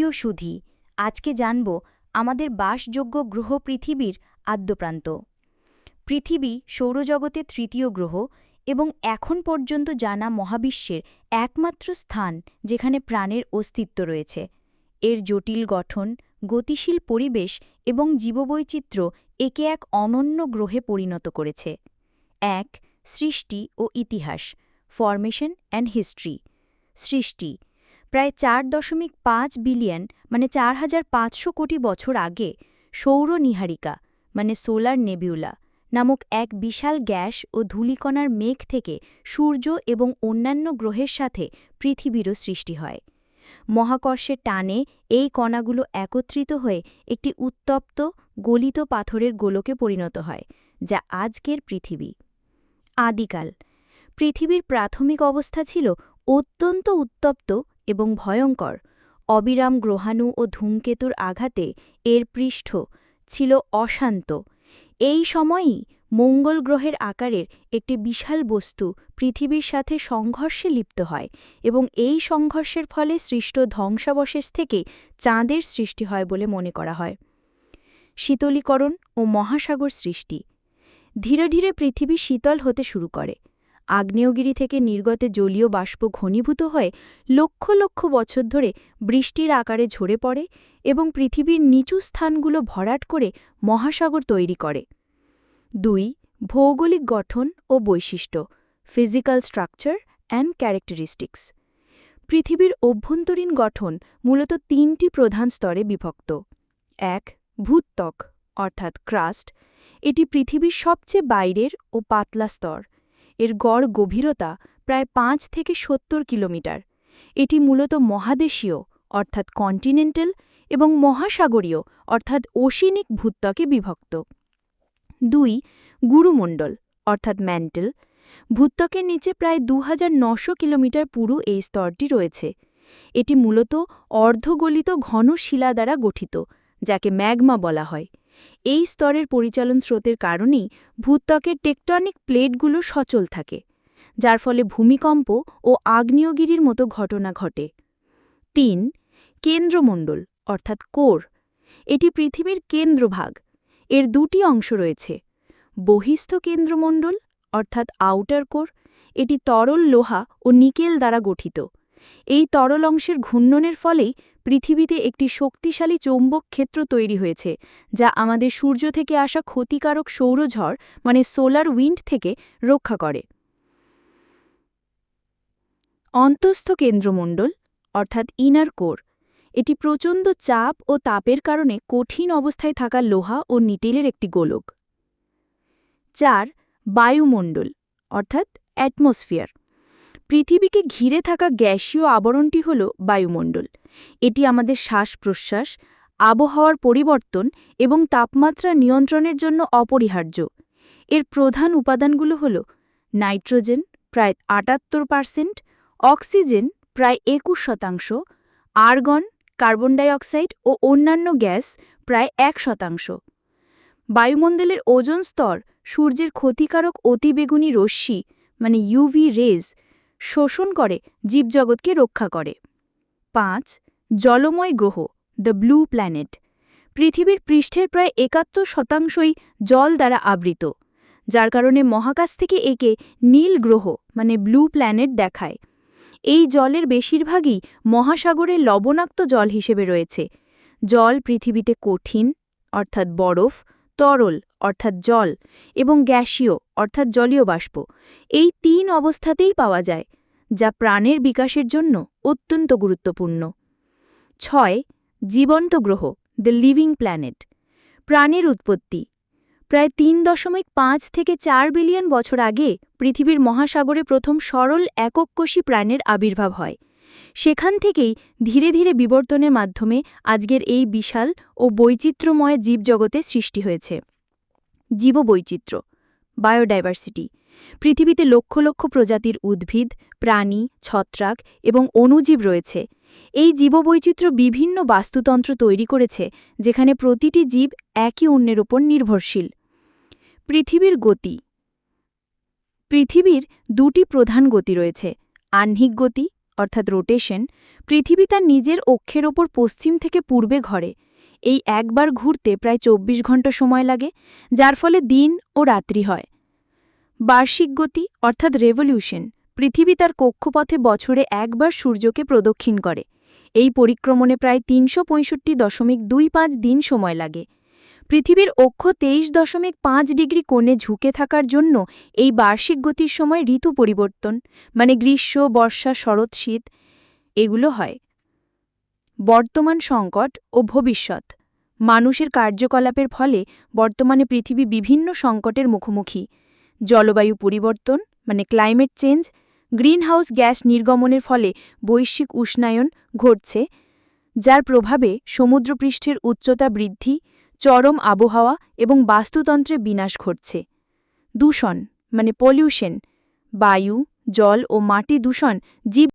প্রিয় সুধী, আজকে জানব আমাদের বাসযোগ্য গ্রহ পৃথিবীর আদ্যপ্রান্ত। পৃথিবী সৌরজগতের তৃতীয় গ্রহ এবং এখন পর্যন্ত জানা মহাবিশ্বের একমাত্র স্থান যেখানে প্রাণের অস্তিত্ব রয়েছে। এর জটিল গঠন, গতিশীল পরিবেশ এবং জীববৈচিত্র্য একে এক অনন্য গ্রহে পরিণত করেছে। ১. সৃষ্টি ও ইতিহাস, ফরমেশন অ্যান্ড হিস্ট্রি। সৃষ্টি প্রায় ৪.৫ বিলিয়ন মানে ৪৫০০ কোটি বছর আগে সৌর নীহারিকা মানে সোলার নেবিউলা নামক এক বিশাল গ্যাস ও ধূলিকণার মেঘ থেকে সূর্য এবং অন্যান্য গ্রহের সাথে পৃথিবীরও সৃষ্টি হয়। মহাকর্ষের টানে এই কণাগুলো একত্রিত হয়ে একটি উত্তপ্ত গলিত পাথরের গোলকে পরিণত হয়, যা আজকের পৃথিবী। আদিকাল পৃথিবীর প্রাথমিক অবস্থা ছিল অত্যন্ত উত্তপ্ত এবং ভয়ঙ্কর। অবিরাম গ্রহাণু ও ধূমকেতুর আঘাতে এর পৃষ্ঠ ছিল অশান্ত। এই সময়েই মঙ্গল গ্রহের আকারের একটি বিশাল বস্তু পৃথিবীর সাথে সংঘর্ষে লিপ্ত হয় এবং এই সংঘর্ষের ফলে সৃষ্ট ধ্বংসাবশেষ থেকে চাঁদের সৃষ্টি হয় বলে মনে করা হয়। শীতলীকরণ ও মহাসাগর সৃষ্টি ধীরে ধীরে পৃথিবী শীতল হতে শুরু করে। আগ্নেয়গিরি থেকে নির্গত জলীয় বাষ্প ঘনীভূত হয়ে লক্ষ লক্ষ বছর ধরে বৃষ্টির আকারে ঝরে পড়ে এবং পৃথিবীর নিচু স্থানগুলো ভরাট করে মহাসাগর তৈরি করে। ২. ভৌগোলিক গঠন ও বৈশিষ্ট্য, ফিজিক্যাল স্ট্রাকচার অ্যান্ড ক্যারেক্টারিস্টিক্স। পৃথিবীর অভ্যন্তরীণ গঠন মূলত ৩টি প্রধান স্তরে বিভক্ত। ১. ভূত্বক অর্থাৎ ক্রাস্ট। এটি পৃথিবীর সবচেয়ে বাইরের ও পাতলা স্তর। এর গড় গভীরতা প্রায় ৫ থেকে ৭০ কিলোমিটার। এটি মূলত মহাদেশীয় অর্থাৎ কন্টিনেন্টাল এবং মহাসাগরীয় অর্থাৎ ওশিনিক ভূত্বকে বিভক্ত। ২. গুরুমণ্ডল অর্থাৎ ম্যান্টেল। ভূত্বকের নিচে প্রায় ২৯০০ কিলোমিটার পুরু এই স্তরটি রয়েছে। এটি মূলত অর্ধগলিত ঘন শিলা দ্বারা গঠিত, যাকে ম্যাগমা বলা হয়। এই স্তরের পরিচালন স্রোতের কারণেই ভূত্বকের টেকটনিক প্লেটগুলো সচল থাকে, যার ফলে ভূমিকম্প ও আগ্নেয়গিরির মতো ঘটনা ঘটে। ৩. কেন্দ্রমণ্ডল অর্থাৎ কোর। এটি পৃথিবীর কেন্দ্রভাগ। এর ২টি অংশ রয়েছে। বহিস্থ কেন্দ্রমণ্ডল অর্থাৎ আউটার কোর। এটি তরল লোহা ও নিকেল দ্বারা গঠিত। এই তরল অংশের ঘূর্ণনের ফলেই পৃথিবীতে একটি শক্তিশালী চৌম্বক ক্ষেত্র তৈরি হয়েছে, যা আমাদের সূর্য থেকে আসা ক্ষতিকারক সৌরঝড় মানে সোলার উইন্ড থেকে রক্ষা করে। অন্তঃস্থ কেন্দ্রমণ্ডল অর্থাৎ ইনার কোর। এটি প্রচণ্ড চাপ ও তাপের কারণে কঠিন অবস্থায় থাকা লোহা ও নিটেলের একটি গোলক। ৪. বায়ুমণ্ডল অর্থাৎ অ্যাটমসফিয়ার। পৃথিবীকে ঘিরে থাকা গ্যাসীয় আবরণটি হল বায়ুমণ্ডল। এটি আমাদের শ্বাস-প্রশ্বাস, আবহাওয়ার পরিবর্তন এবং তাপমাত্রা নিয়ন্ত্রণের জন্য অপরিহার্য। এর প্রধান উপাদানগুলো হল নাইট্রোজেন প্রায় ৭৮%, অক্সিজেন প্রায় ২১%, আর্গন, কার্বন ডাইঅক্সাইড ও অন্যান্য গ্যাস প্রায় ১%। বায়ুমণ্ডলের ওজোন স্তর সূর্যের ক্ষতিকারক অতিবেগুনি রশ্মি মানে ইউভি রেজ শোষণ করে জীবজগৎকে রক্ষা করে। ৫. জলময় গ্রহ দ্য ব্লু প্ল্যানেট। পৃথিবীর পৃষ্ঠের প্রায় ৭১% জল দ্বারা আবৃত, যার কারণে মহাকাশ থেকে একে নীল গ্রহ মানে ব্লু প্ল্যানেট দেখায়। এই জলের বেশিরভাগই মহাসাগরের লবণাক্ত জল হিসেবে রয়েছে। জল পৃথিবীতে কঠিন অর্থাৎ বরফ, তরল অর্থাৎ জল এবং গ্যাসীয় অর্থাৎ জলীয় বাষ্প এই ৩ অবস্থাতেই পাওয়া যায়, যা প্রাণের বিকাশের জন্য অত্যন্ত গুরুত্বপূর্ণ। ৬. জীবন্ত গ্রহ দ্য লিভিং প্ল্যানেট। প্রাণের উৎপত্তি প্রায় ৩.৫ থেকে ৪ বিলিয়ন বছর আগে পৃথিবীর মহাসাগরে প্রথম সরল একককোষী প্রাণের আবির্ভাব হয়। সেখান থেকেই ধীরে ধীরে বিবর্তনের মাধ্যমে আজকের এই বিশাল ও বৈচিত্র্যময় জীবজগতের সৃষ্টি হয়েছে। জীববৈচিত্র্য বায়োডাইভার্সিটি। পৃথিবীতে লক্ষ লক্ষ প্রজাতির উদ্ভিদ, প্রাণী, ছত্রাক এবং অণুজীব রয়েছে। এই জীববৈচিত্র্য বিভিন্ন বাস্তুতন্ত্র তৈরি করেছে, যেখানে প্রতিটি জীব একই অন্যের উপর নির্ভরশীল। পৃথিবীর গতি। পৃথিবীর ২টি প্রধান গতি রয়েছে, আহ্নিক গতি অর্থাৎ রোটেশন, পৃথিবী তার নিজের অক্ষের ওপর পশ্চিম থেকে পূর্বে ঘোরে। এই একবার ঘুরতে প্রায় ২৪ ঘন্টা সময় লাগে, যার ফলে দিন ও রাত্রি হয়। বার্ষিক গতি অর্থাৎ রেভলিউশন, পৃথিবী তার কক্ষপথে বছরে একবার সূর্যকে প্রদক্ষিণ করে। এই পরিক্রমণে প্রায় ৩৬৫.২৫ দিন সময় লাগে। পৃথিবীর অক্ষ ২৩.৫ ডিগ্রি কোণে ঝুঁকে থাকার জন্য এই বার্ষিক গতির সময় ঋতু পরিবর্তন, মানে গ্রীষ্ম, বর্ষা, শরৎ, শীত, এগুলো হয়। বর্তমান সংকট ও ভবিষ্যৎ। মানুষের কার্যকলাপের ফলে বর্তমানে পৃথিবী বিভিন্ন সংকটের মুখোমুখি। জলবায়ু পরিবর্তন, মানে ক্লাইমেট চেঞ্জ, গ্রিনহাউস গ্যাস নির্গমনের ফলে বৈশ্বিক উষ্ণায়ন ঘটছে, যার প্রভাবে সমুদ্রপৃষ্ঠের উচ্চতা বৃদ্ধি, চরম আবহাওয়া এবং বাস্তুতন্ত্রে বিনাশ ঘটছে। দূষণ, মানে পলিউশন, বায়ু, জল ও মাটি দূষণ জীব